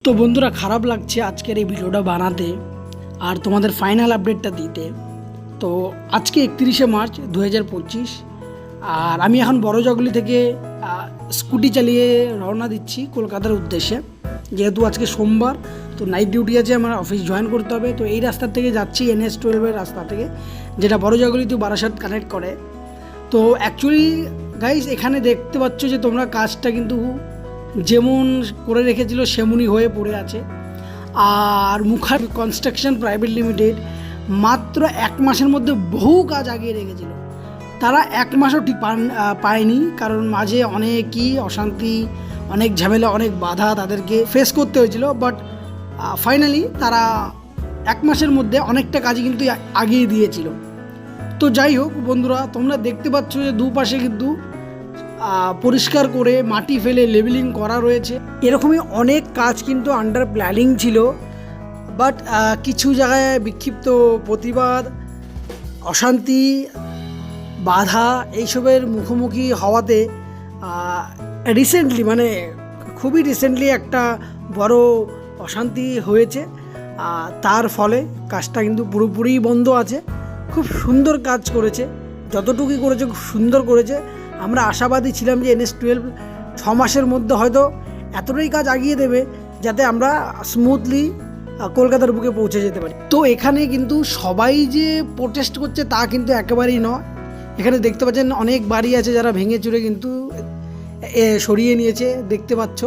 তো বন্ধুরা, খারাপ লাগছে আজকের এই ভিডিওটা বানাতে আর তোমাদের ফাইনাল আপডেটটা দিতে। তো আজকে 31শে মার্চ 2025 আর আমি এখন বড়জগলি থেকে স্কুটি চালিয়ে রওনা দিচ্ছি কলকাতার উদ্দেশ্যে। যেহেতু আজকে সোমবার, তো নাইট ডিউটি আছে, আমার অফিস জয়েন করতে হবে। তো এই রাস্তা থেকে যাচ্ছি NH-12 রাস্তা থেকে, যেটা বড়জগলি টু বারাসাত কানেক্ট করে। তো অ্যাকচুয়ালি গাইস, এখানে দেখতে পাচ্ছ যে তোমরা কাজটা কিন্তু যেমন করে রেখেছিল সেমনই হয়ে পড়ে আছে। আর মুখার কনস্ট্রাকশন প্রাইভেট লিমিটেড মাত্র 1 মাসের মধ্যে বহু কাজ আগিয়ে রেখেছিল। তারা 1 মাসও ঠিক পায়নি, কারণ মাঝে অনেকই অশান্তি, অনেক ঝামেলা, অনেক বাধা তাদেরকে ফেস করতে হয়েছিল। বাট ফাইনালি তারা 1 মাসের মধ্যে অনেকটা কাজই কিন্তু আগিয়ে দিয়েছিল। তো যাই হোক বন্ধুরা, তোমরা দেখতে পাচ্ছ যে দুপাশে কিন্তু পরিষ্কার করে মাটি ফেলে লেবেলিং করা রয়েছে। এরকমই অনেক কাজ কিন্তু আন্ডার প্ল্যানিং ছিল। বাট কিছু জায়গায় বিক্ষিপ্ত প্রতিবাদ, অশান্তি, বাধা এইসবের মুখোমুখি হওয়াতে রিসেন্টলি, মানে খুবই রিসেন্টলি একটা বড় অশান্তি হয়েছে। তার ফলে কাজটা কিন্তু পুরোপুরি বন্ধ আছে। খুব সুন্দর কাজ করেছে, যতটুকুই করেছে খুব সুন্দর করেছে। আমরা আশাবাদী ছিলাম যে NH-12 6 মাসের মধ্যে হয়তো এতটাই কাজ আগিয়ে দেবে যাতে আমরা স্মুথলি কলকাতার বুকে পৌঁছে যেতে পারি। তো এখানে কিন্তু সবাই যে প্রোটেস্ট করছে তা কিন্তু একেবারেই নয়। এখানে দেখতে পাচ্ছেন অনেক বাড়ি আছে যারা ভেঙে চুরে কিন্তু সরিয়ে নিয়েছে, দেখতে পাচ্ছ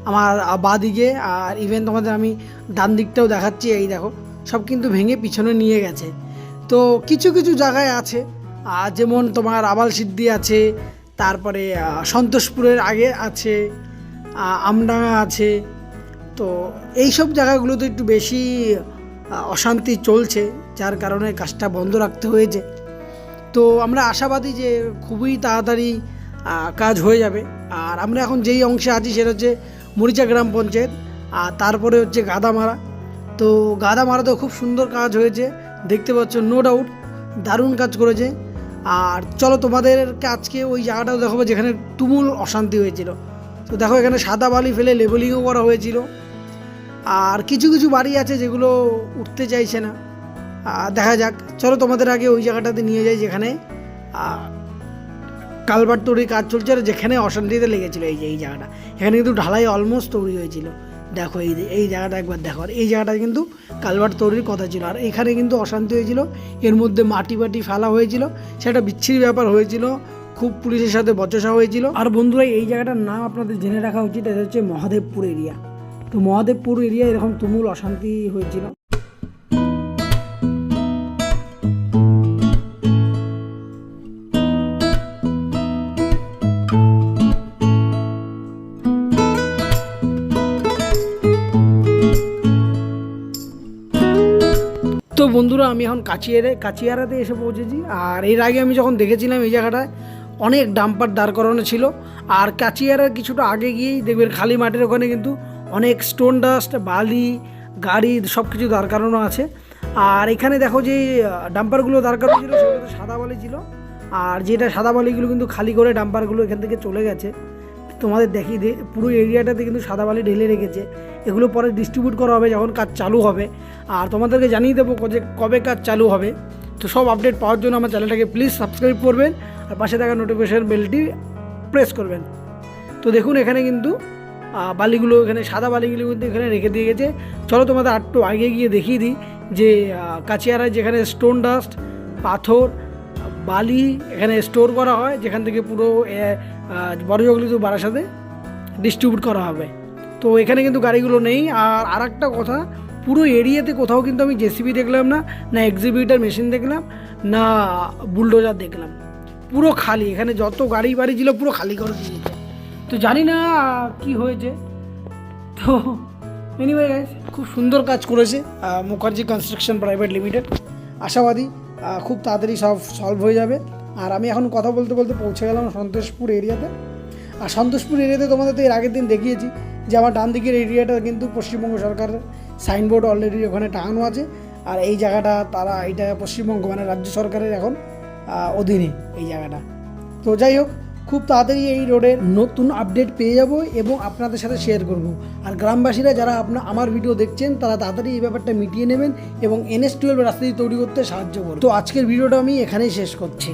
আমার বাঁ দিকে। আর ইভেন তোমাদের আমি ডান দিকটাও দেখাচ্ছি, এই দেখো, সব কিন্তু ভেঙে পিছনে নিয়ে গেছে। তো কিছু কিছু জায়গায় আছে, যেমন তোমার আবালসিদ্ধি আছে, তারপরে সন্তোষপুরের আগে আছে, আমডাঙ্গা আছে। তো এইসব জায়গাগুলোতে একটু বেশি অশান্তি চলছে, যার কারণে কাজটা বন্ধ রাখতে হয়েছে। তো আমরা আশাবাদী যে খুবই তাড়াতাড়ি কাজ হয়ে যাবে। আর আমরা এখন যেই অংশে আছি সেটা হচ্ছে মরিচা গ্রাম পঞ্চায়েত, আর তারপরে হচ্ছে গাদামারা। তো গাদামারাতেও খুব সুন্দর কাজ হয়েছে, দেখতে পাচ্ছ, নো ডাউট দারুণ কাজ করেছে। আর চলো তোমাদেরকে আজকে ওই জায়গাটাও দেখাবো যেখানে তুমুল অশান্তি হয়েছিল। তো দেখো, এখানে সাদা বালি ফেলে লেবেলিংও করা হয়েছিল। আর কিছু কিছু বাড়ি আছে যেগুলো উঠতে চাইছে না। দেখা যাক, চলো তোমাদের আগে ওই জায়গাটাতে নিয়ে যাই যেখানে কালভার্ট তৈরির কাজ চলছে আর যেখানে অশান্তিতে লেগেছিলো। এই যে এই জায়গাটা, এখানে কিন্তু ঢালাই অলমোস্ট তৈরি হয়েছিল। দেখো এই জায়গাটা একবার দেখো। আর এই জায়গাটা কিন্তু কালভার্ট তৈরির কথা ছিল, আর এখানে কিন্তু অশান্তি হয়েছিল। এর মধ্যে মাটি ফেলা হয়েছিল, সেটা বিচ্ছিরি ব্যাপার হয়েছিল, খুব পুলিশের সাথে বচসা হয়েছিল। আর বন্ধুরা, এই জায়গাটার নাম আপনাদের জেনে রাখা উচিত, এটা হচ্ছে মহাদেবপুর এরিয়া। তো মহাদেবপুর এরিয়া এরকম তুমুল অশান্তি হয়েছিল। তো বন্ধুরা, আমি এখন কাচিয়ারাতে এসে পৌঁছেছি। আর এর আগে আমি যখন দেখেছিলাম এই জায়গাটায় অনেক ডাম্পার দাঁড় করানো ছিল। আর কাচিয়ারার কিছুটা আগে গিয়েই দেখবেন খালি মাঠের ওখানে কিন্তু অনেক স্টোন ডাস্ট, বালি, গাড়ি সব কিছু দাঁড় করানো আছে। আর এখানে দেখো যে ডাম্পারগুলো দাঁড় করানো ছিল সেগুলো তো সাদা বালি ছিল। আর যেটা সাদা বালিগুলো কিন্তু খালি করে ডাম্পারগুলো এখান থেকে চলে গেছে। তোমাদের দেখিয়ে দিই, পুরো এরিয়াটাতে কিন্তু সাদা বালি ঢেলে রেখেছে। এগুলো পরে ডিস্ট্রিবিউট করা হবে যখন কাজ চালু হবে। আর তোমাদেরকে জানিয়ে দেবো যে কবে কাজ চালু হবে। তো সব আপডেট পাওয়ার জন্য আমার চ্যানেলটাকে প্লিজ সাবস্ক্রাইব করবেন আর পাশে থাকা নোটিফিকেশন বেলটি প্রেস করবেন। তো দেখুন, এখানে কিন্তু বালিগুলো, এখানে সাদা বালিগুলো কিন্তু এখানে রেখে দিয়ে গেছে। চলো তোমাদের একটু আগে গিয়ে দেখিয়ে দিই যে কাচিয়ারায় যেখানে স্টোন ডাস্ট, পাথর, বালি এখানে স্টোর করা হয়, যেখান থেকে পুরো বড়জগলি টু বারাসাতে ডিস্ট্রিবিউট করা হবে। তো এখানে কিন্তু গাড়িগুলো নেই। আর আরেকটা কথা, পুরো এরিয়াতে কোথাও কিন্তু আমি জেসিবি দেখলাম না, না এক্সিবিটার মেশিন দেখলাম, না বুলডোজার দেখলাম। পুরো খালি, এখানে যত গাড়ি বাড়ি ছিল পুরো খালি করে দিয়েছে। তো জানি না কি হয়েছে। তো এনিওয়ে গাইস, খুব সুন্দর কাজ করেছে মুখার্জি কনস্ট্রাকশন প্রাইভেট লিমিটেড। আশাবাদী খুব তাড়াতাড়ি সব সলভ হয়ে যাবে। আর আমি এখন কথা বলতে বলতে পৌঁছে গেলাম সন্তোষপুর এরিয়াতে। আর সন্তোষপুর এরিয়াতে তোমাদের তো এর আগের দিন দেখিয়েছি যে আমার ডান দিকের এরিয়াটা কিন্তু পশ্চিমবঙ্গ সরকারের সাইনবোর্ড অলরেডি ওখানে টাঙানো আছে। আর এই জায়গাটা এইটা পশ্চিমবঙ্গ মানে রাজ্য সরকারের এখন অধীনে এই জায়গাটা। তো যাই হোক, খুব তাড়াতাড়ি এই রোডের নতুন আপডেট পেয়ে যাব এবং আপনাদের সাথে শেয়ার করব। আর গ্রামবাসীরা যারা আমার ভিডিও দেখছেন তারা তাড়াতাড়ি এই ব্যাপারটা মিটিয়ে নেবেন এবং NH-12 রাস্তাটি তৈরি করতে সাহায্য করুন। তো আজকের ভিডিওটা আমি এখানেই শেষ করছি।